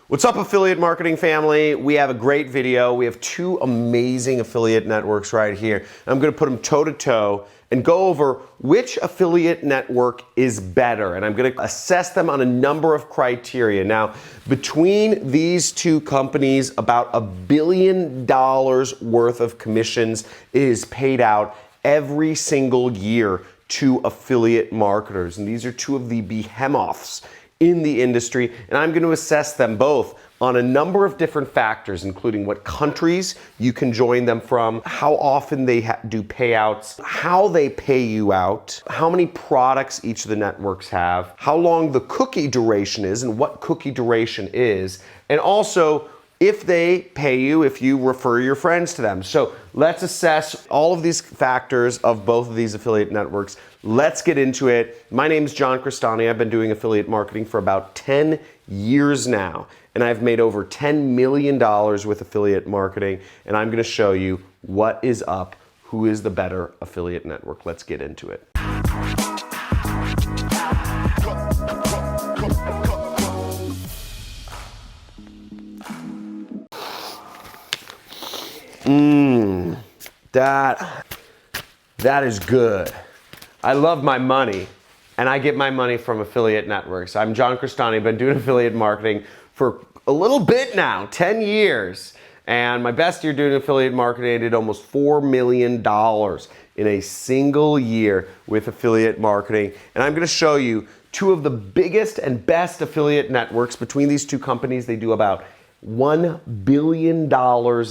What's up, affiliate marketing family? We have a great video. We have two amazing affiliate networks right here. I'm going to put them toe to toe and go over which affiliate network is better. And I'm going to assess them on a number of criteria. Now, between these two companies, about $1 billion worth of commissions is paid out every single year to affiliate marketers. And these are two of the behemoths in the industry, and I'm going to assess them both on a number of different factors, including what countries you can join them from, how often they do payouts, how they pay you out, how many products each of the networks have, how long the cookie duration is and what cookie duration is, and also if they pay you if you refer your friends to them. So let's assess all of these factors of both of these affiliate networks. Let's get into it. My name is John Crestani. I've been doing affiliate marketing for about 10 years now, and I've made over $10 million with affiliate marketing, and I'm going to show you what is up, who is the better affiliate network. Let's get into it. That is good. I love my money, and I get my money from affiliate networks. I'm John Crestani. I've been doing affiliate marketing for a little bit now, 10 years. And my best year doing affiliate marketing, I did almost $4 million in a single year with affiliate marketing. And I'm going to show you two of the biggest and best affiliate networks. Between these two companies, they do about $1 billion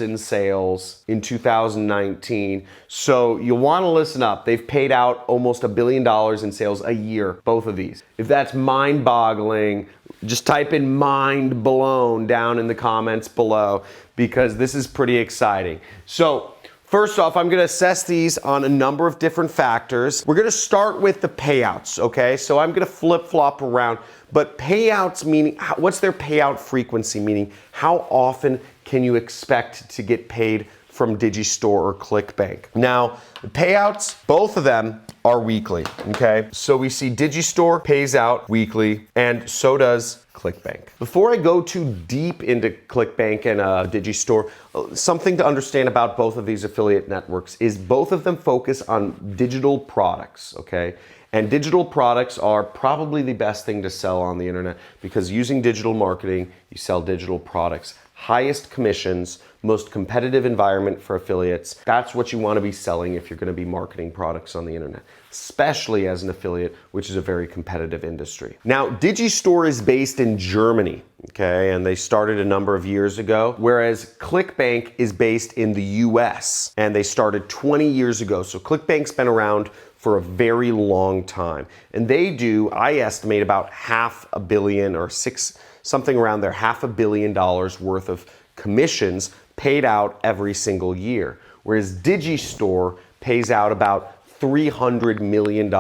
in sales in 2019. So you'll want to listen up. They've paid out almost $1 billion in sales a year, both of these. If that's mind-boggling, just type in mind blown down in the comments below, because this is pretty exciting. So first off, I'm going to assess these on a number of different factors. We're going to start with the payouts, okay? So I'm going to flip-flop around. But payouts meaning, what's their payout frequency? Meaning, how often can you expect to get paid from Digistore or ClickBank? Now, the payouts, both of them are weekly, okay? So we see Digistore pays out weekly, and so does ClickBank. Before I go too deep into ClickBank and Digistore, something to understand about both of these affiliate networks is both of them focus on digital products, okay? And digital products are probably the best thing to sell on the internet, because using digital marketing, you sell digital products. Highest commissions, most competitive environment for affiliates. That's what you want to be selling if you're going to be marketing products on the internet, especially as an affiliate, which is a very competitive industry. Now, Digistore is based in Germany, okay, and they started a number of years ago, whereas ClickBank is based in the US, and they started 20 years ago. So ClickBank's been around for a very long time. And they do, I estimate, about $500 million or something around there, $500 million worth of commissions paid out every single year. Whereas Digistore pays out about $300 million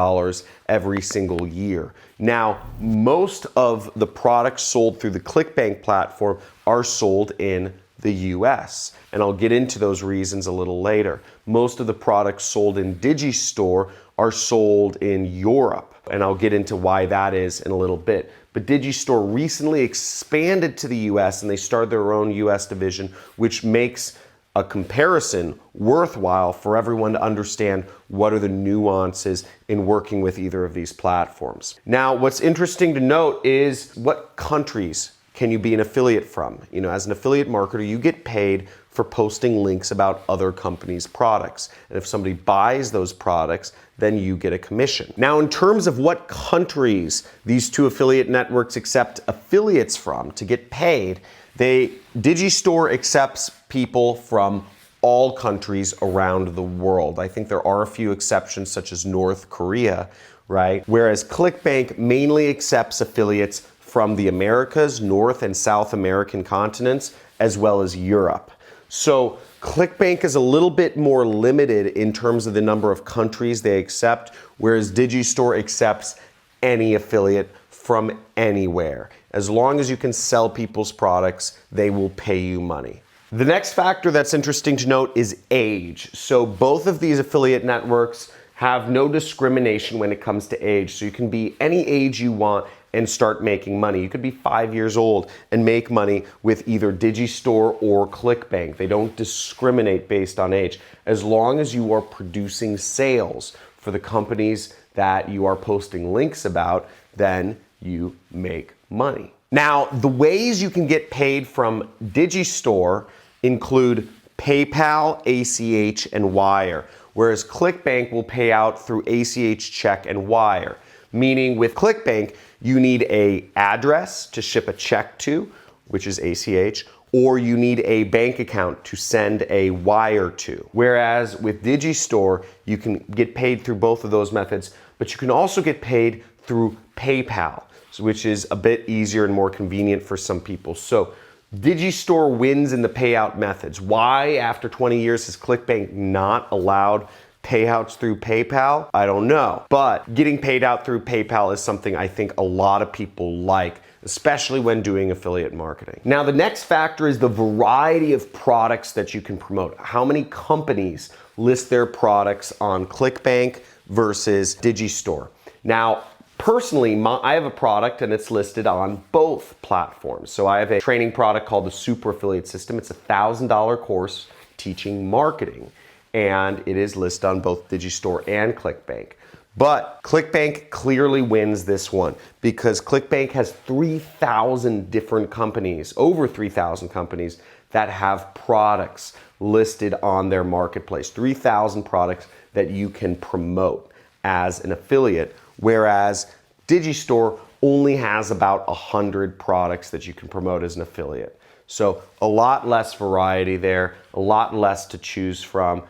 every single year. Now, most of the products sold through the ClickBank platform are sold in the US, and I'll get into those reasons a little later. Most of the products sold in Digistore are sold in Europe, and I'll get into why that is in a little bit. But Digistore recently expanded to the US, and they started their own US division, which makes a comparison worthwhile for everyone to understand what are the nuances in working with either of these platforms. Now, what's interesting to note is what countries can you be an affiliate from? You know, as an affiliate marketer, you get paid for posting links about other companies' products. And if somebody buys those products, then you get a commission. Now, in terms of what countries these two affiliate networks accept affiliates from to get paid, Digistore accepts people from all countries around the world. I think there are a few exceptions, such as North Korea, right? Whereas ClickBank mainly accepts affiliates from the Americas, North and South American continents, as well as Europe. So ClickBank is a little bit more limited in terms of the number of countries they accept, whereas Digistore accepts any affiliate from anywhere. As long as you can sell people's products, they will pay you money. The next factor that's interesting to note is age. So both of these affiliate networks have no discrimination when it comes to age. So you can be any age you want and start making money. You could be 5 years old and make money with either Digistore or ClickBank. They don't discriminate based on age. As long as you are producing sales for the companies that you are posting links about, then you make money. Now, the ways you can get paid from Digistore include PayPal, ACH, and Wire, whereas ClickBank will pay out through ACH, check, and Wire. Meaning with ClickBank, you need an address to ship a check to, which is ACH, or you need a bank account to send a wire to. Whereas with Digistore, you can get paid through both of those methods, but you can also get paid through PayPal, which is a bit easier and more convenient for some people. So Digistore wins in the payout methods. Why, after 20 years, has ClickBank not allowed payouts through PayPal? I don't know. But getting paid out through PayPal is something I think a lot of people like, especially when doing affiliate marketing. Now, the next factor is the variety of products that you can promote. How many companies list their products on ClickBank versus Digistore? Now, personally, I have a product and it's listed on both platforms. So I have a training product called the Super Affiliate System. It's a $1,000 course teaching marketing, and it is listed on both Digistore and ClickBank. But ClickBank clearly wins this one because ClickBank has 3,000 different companies, over 3,000 companies that have products listed on their marketplace, 3,000 products that you can promote as an affiliate, whereas Digistore only has about 100 products that you can promote as an affiliate. So a lot less variety there, a lot less to choose from,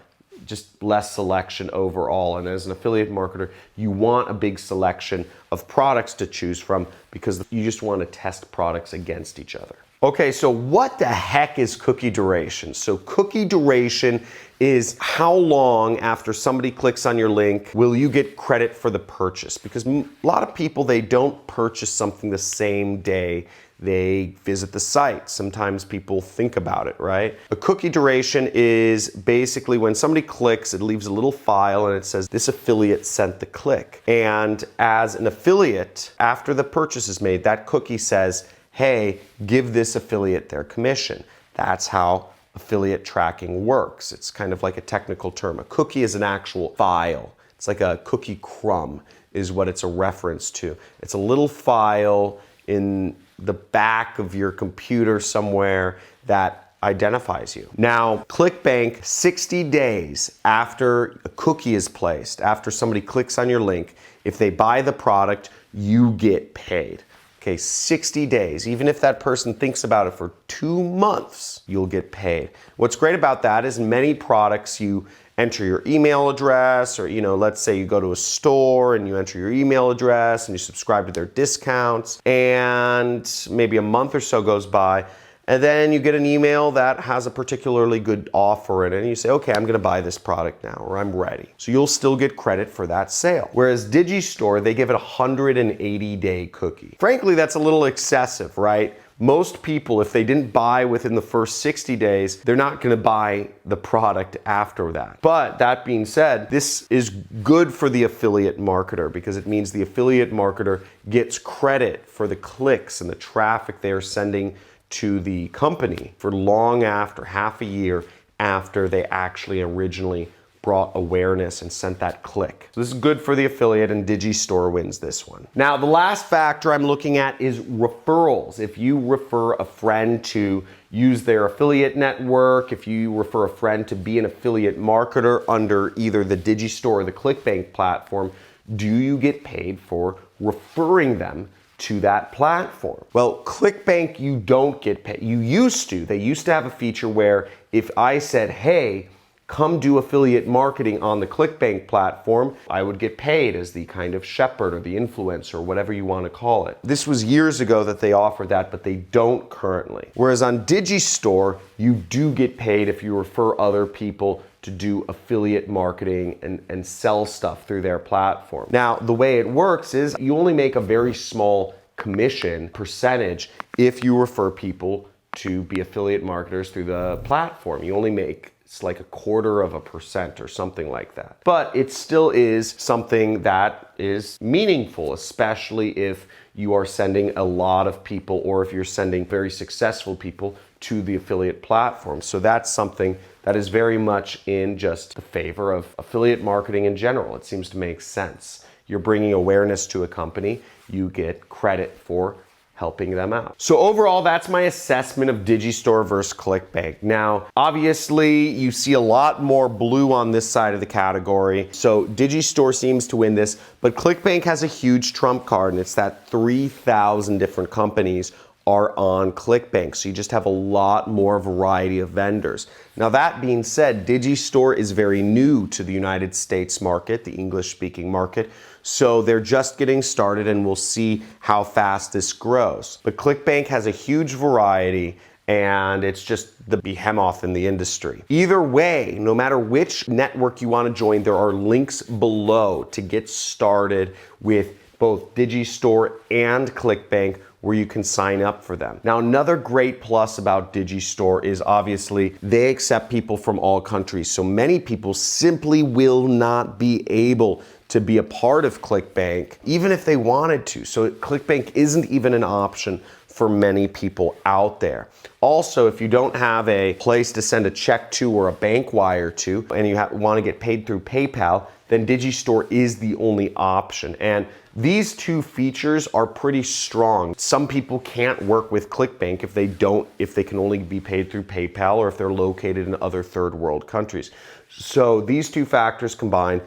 just less selection overall. And as an affiliate marketer, you want a big selection of products to choose from because you just want to test products against each other. Okay, so what the heck is cookie duration? So cookie duration is how long after somebody clicks on your link will you get credit for the purchase? Because a lot of people, they don't purchase something the same day they visit the site. Sometimes people think about it, right? A cookie duration is basically when somebody clicks, it leaves a little file and it says this affiliate sent the click. And as an affiliate, after the purchase is made, that cookie says, hey, give this affiliate their commission. That's how affiliate tracking works. It's kind of like a technical term. A cookie is an actual file. It's like a cookie crumb is what it's a reference to. It's a little file in the back of your computer somewhere that identifies you. Now, ClickBank, 60 days after a cookie is placed, after somebody clicks on your link, if they buy the product, you get paid. Okay, 60 days. Even if that person thinks about it for 2 months, you'll get paid. What's great about that is many products you enter your email address, or let's say you go to a store and you enter your email address and you subscribe to their discounts, and maybe a month or so goes by, and then you get an email that has a particularly good offer in it, and you say, okay, I'm gonna buy this product now, or I'm ready. So you'll still get credit for that sale. Whereas Digistore, they give it a 180-day cookie. Frankly, that's a little excessive, right? Most people, if they didn't buy within the first 60 days, they're not gonna buy the product after that. But that being said, this is good for the affiliate marketer because it means the affiliate marketer gets credit for the clicks and the traffic they are sending to the company for long after, half a year after they actually originally brought awareness and sent that click. So this is good for the affiliate, and Digistore wins this one. Now, the last factor I'm looking at is referrals. If you refer a friend to use their affiliate network, if you refer a friend to be an affiliate marketer under either the Digistore or the ClickBank platform, do you get paid for referring them to that platform? Well, ClickBank, you don't get paid. You used to. They used to have a feature where if I said, hey, come do affiliate marketing on the ClickBank platform, I would get paid as the kind of shepherd or the influencer, or whatever you want to call it. This was years ago that they offered that, but they don't currently. Whereas on Digistore, you do get paid if you refer other people to do affiliate marketing and sell stuff through their platform. Now, the way it works is you only make a very small commission percentage if you refer people to be affiliate marketers through the platform. You only make, it's like 0.25% or something like that. But it still is something that is meaningful, especially if you are sending a lot of people, or if you're sending very successful people to the affiliate platform. So that's something that is very much in just the favor of affiliate marketing in general. It seems to make sense. You're bringing awareness to a company, you get credit for helping them out. So overall, that's my assessment of Digistore versus ClickBank. Now, obviously, you see a lot more blue on this side of the category. So Digistore seems to win this, but ClickBank has a huge trump card, and it's that 3,000 different companies are on ClickBank. So you just have a lot more variety of vendors. Now that being said, Digistore is very new to the United States market, the English-speaking market. So they're just getting started, and we'll see how fast this grows. But ClickBank has a huge variety, and it's just the behemoth in the industry. Either way, no matter which network you want to join, there are links below to get started with both Digistore and ClickBank, where you can sign up for them. Now, another great plus about Digistore is obviously they accept people from all countries. So many people simply will not be able to be a part of ClickBank, even if they wanted to. So ClickBank isn't even an option for many people out there. Also, if you don't have a place to send a check to or a bank wire to, and you want to get paid through PayPal, then Digistore is the only option. And these two features are pretty strong. Some people can't work with ClickBank if they can only be paid through PayPal, or if they're located in other third world countries. So these two factors combined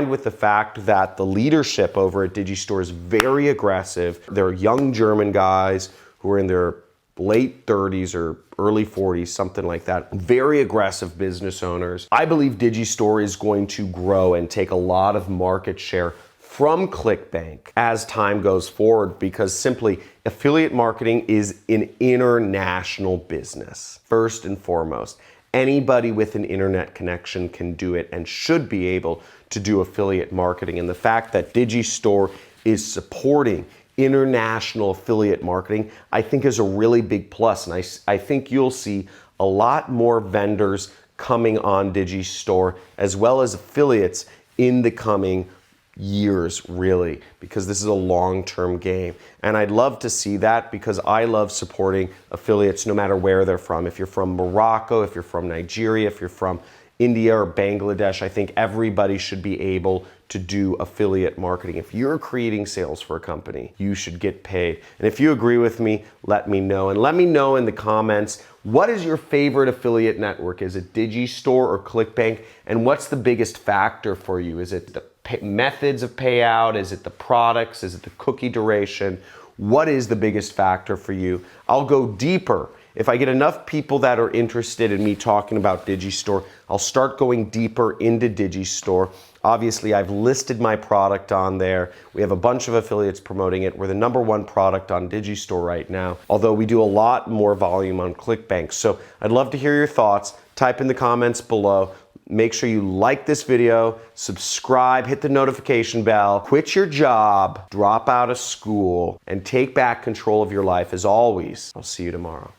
with the fact that the leadership over at Digistore is very aggressive. They're young German guys who are in their late 30s or early 40s, something like that. Very aggressive business owners. I believe Digistore is going to grow and take a lot of market share from ClickBank as time goes forward, because simply affiliate marketing is an international business. First and foremost, anybody with an internet connection can do it and should be able to do affiliate marketing. And the fact that Digistore is supporting international affiliate marketing, I think is a really big plus. And I think you'll see a lot more vendors coming on Digistore, as well as affiliates in the coming years, really, because this is a long-term game. And I'd love to see that, because I love supporting affiliates no matter where they're from. If you're from Morocco, if you're from Nigeria, if you're from India or Bangladesh, I think everybody should be able to do affiliate marketing. If you're creating sales for a company, you should get paid. And if you agree with me, let me know. And let me know in the comments, what is your favorite affiliate network? Is it Digistore or ClickBank? And what's the biggest factor for you? Is it the methods of payout? Is it the products? Is it the cookie duration? What is the biggest factor for you? I'll go deeper. If I get enough people that are interested in me talking about Digistore, I'll start going deeper into Digistore. Obviously, I've listed my product on there. We have a bunch of affiliates promoting it. We're the #1 product on Digistore right now, although we do a lot more volume on ClickBank. So I'd love to hear your thoughts. Type in the comments below. Make sure you like this video, subscribe, hit the notification bell, quit your job, drop out of school, and take back control of your life. As always, I'll see you tomorrow.